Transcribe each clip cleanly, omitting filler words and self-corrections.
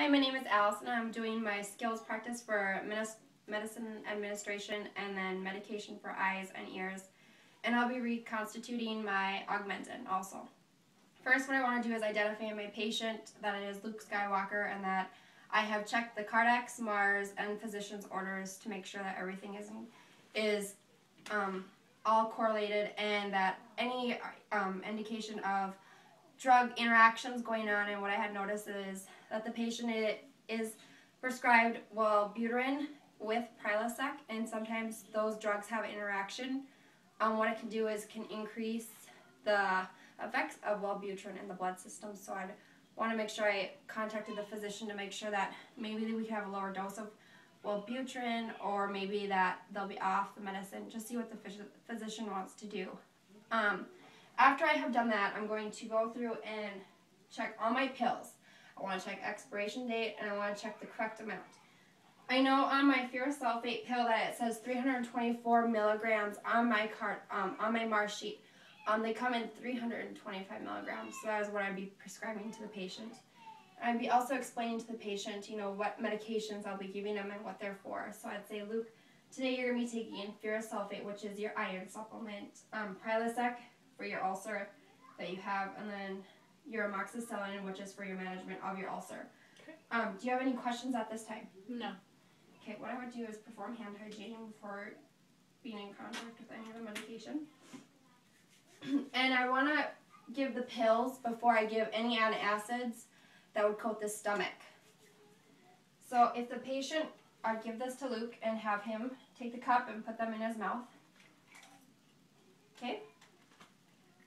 Hi, my name is Allison. I'm doing my skills practice for medicine administration and then medication for eyes and ears. And I'll be reconstituting my Augmentin also. First, what I want to do is identify my patient, that it is Luke Skywalker, and that I have checked the Cardex, Mars, and physician's orders to make sure that everything is all correlated and that any indication of drug interactions going on. And what I had noticed is that the patient is prescribed Wellbutrin with Prilosec, and sometimes those drugs have interaction. What it can do is can increase the effects of Wellbutrin in the blood system. So I'd want to make sure I contacted the physician to make sure that maybe we could have a lower dose of Wellbutrin, or maybe that they'll be off the medicine. Just see what the physician wants to do. After I have done that, I'm going to go through and check all my pills. I want to check expiration date, and I want to check the correct amount. I know on my ferrous sulfate pill that it says 324 milligrams on my on my Mars sheet. They come in 325 milligrams, so that is what I'd be prescribing to the patient. I'd be also explaining to the patient, what medications I'll be giving them and what they're for. So I'd say, Luke, today you're going to be taking ferrous sulfate, which is your iron supplement, Prilosec for your ulcer that you have, and then your amoxicillin, which is for your management of your ulcer. Okay. Do you have any questions at this time? No. Okay, what I would do is perform hand hygiene before being in contact with any of the medication. And I want to give the pills before I give any antacids that would coat the stomach. So if the patient, I'd give this to Luke and have him take the cup and put them in his mouth. Okay?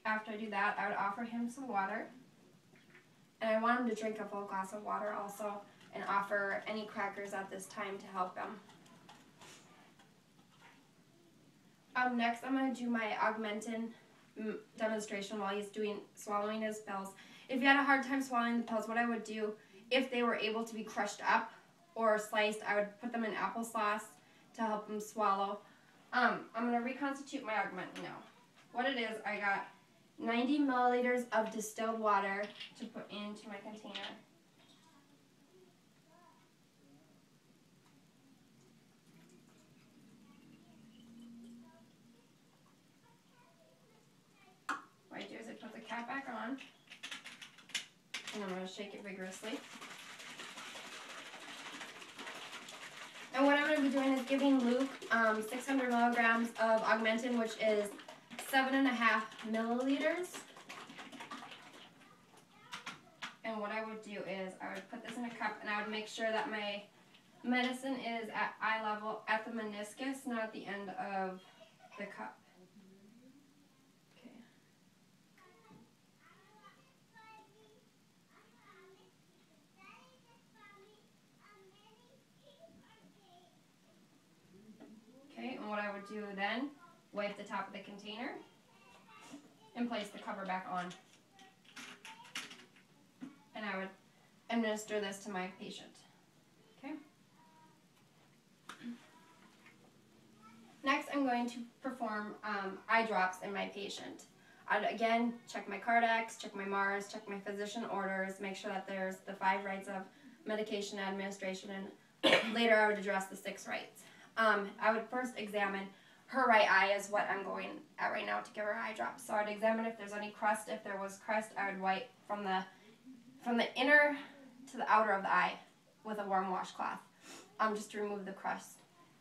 After I do that, I would offer him some water. And I want him to drink a full glass of water also, and offer any crackers at this time to help him. Next, I'm going to do my Augmentin demonstration while he's swallowing his pills. If you had a hard time swallowing the pills, what I would do, if they were able to be crushed up or sliced, I would put them in applesauce to help him swallow. I'm going to reconstitute my Augmentin now. What it is, I got 90 milliliters of distilled water to put into my container. What I do is I put the cap back on, and I'm going to shake it vigorously. And what I'm going to be doing is giving Luke 600 milligrams of Augmentin, which is 7.5 milliliters. And what I would do is I would put this in a cup, and I would make sure that my medicine is at eye level at the meniscus, not at the end of the cup. Okay, and what I would do then, wipe the top of the container and place the cover back on. And I would administer this to my patient. Okay. Next, I'm going to perform eye drops in my patient. I'd again check my Cardex, check my Mars, check my physician orders, make sure that there's the 5 rights of medication administration, and later I would address the 6 rights. I would first examine her right eye, is what I'm going at right now to give her eye drops. So I'd examine if there's any crust. If there was crust, I would wipe from the inner to the outer of the eye with a warm washcloth, just to remove the crust.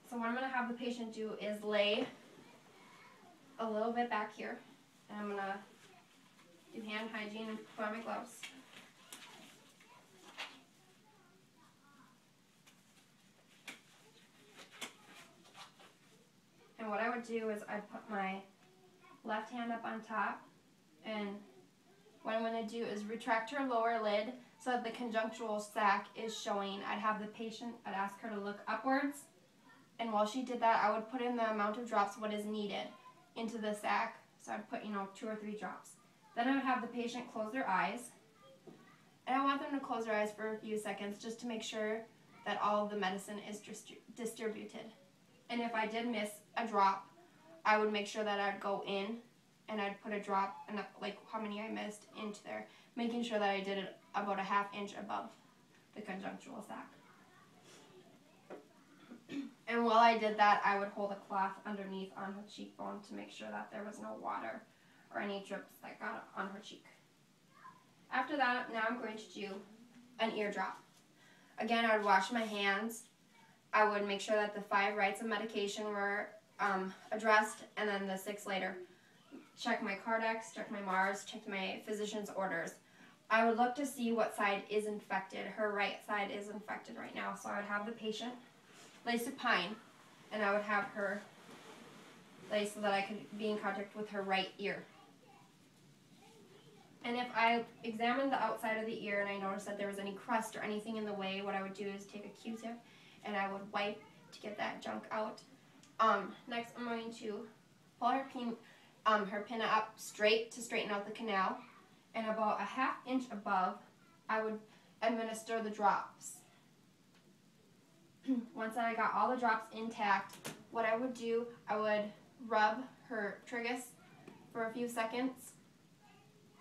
So what I'm going to have the patient do is lay a little bit back here, and I'm going to do hand hygiene and put on my gloves. And what I would do is I'd put my left hand up on top, and what I'm going to do is retract her lower lid so that the conjunctival sac is showing. I'd have the patient, I'd ask her to look upwards, and while she did that, I would put in the amount of drops, what is needed, into the sac. So I'd put, 2 or 3 drops. Then I would have the patient close their eyes, and I want them to close their eyes for a few seconds just to make sure that all of the medicine is distributed. And if I did miss a drop, I would make sure that I'd go in and I'd put a drop, and like how many I missed, into there, making sure that I did it about a ½ inch above the conjunctival sac. And while I did that, I would hold a cloth underneath on her cheekbone to make sure that there was no water or any drips that got on her cheek. After that, now I'm going to do an ear drop. Again, I would wash my hands. I would make sure that the 5 rights of medication were addressed, and then the 6 later. Check my Cardex, check my Mars, check my physician's orders. I would look to see what side is infected. Her right side is infected right now, so I would have the patient lay supine, and I would have her lay so that I could be in contact with her right ear. And if I examined the outside of the ear and I noticed that there was any crust or anything in the way, what I would do is take a Q-tip and I would wipe to get that junk out. Next, I'm going to pull her pinna up straight to straighten out the canal, and about a 1/2 inch above, I would administer the drops. Once I got all the drops intact, what I would do, I would rub her tragus for a few seconds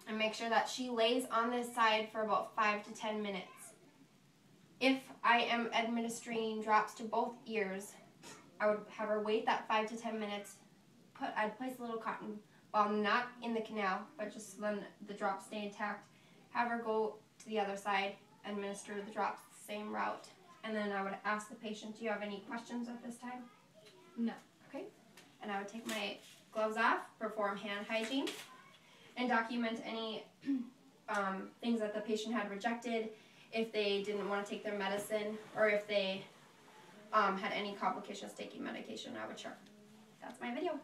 and make sure that she lays on this side for about 5 to 10 minutes. If I am administering drops to both ears, I would have her wait that 5 to 10 minutes. I'd place a little cotton ball not in the canal, but just so then the drops stay intact. Have her go to the other side, administer the drops the same route. And then I would ask the patient, do you have any questions at this time? No. Okay. And I would take my gloves off, perform hand hygiene, and document any things that the patient had rejected, if they didn't want to take their medicine, or if they had any complications taking medication. I would share. That's my video.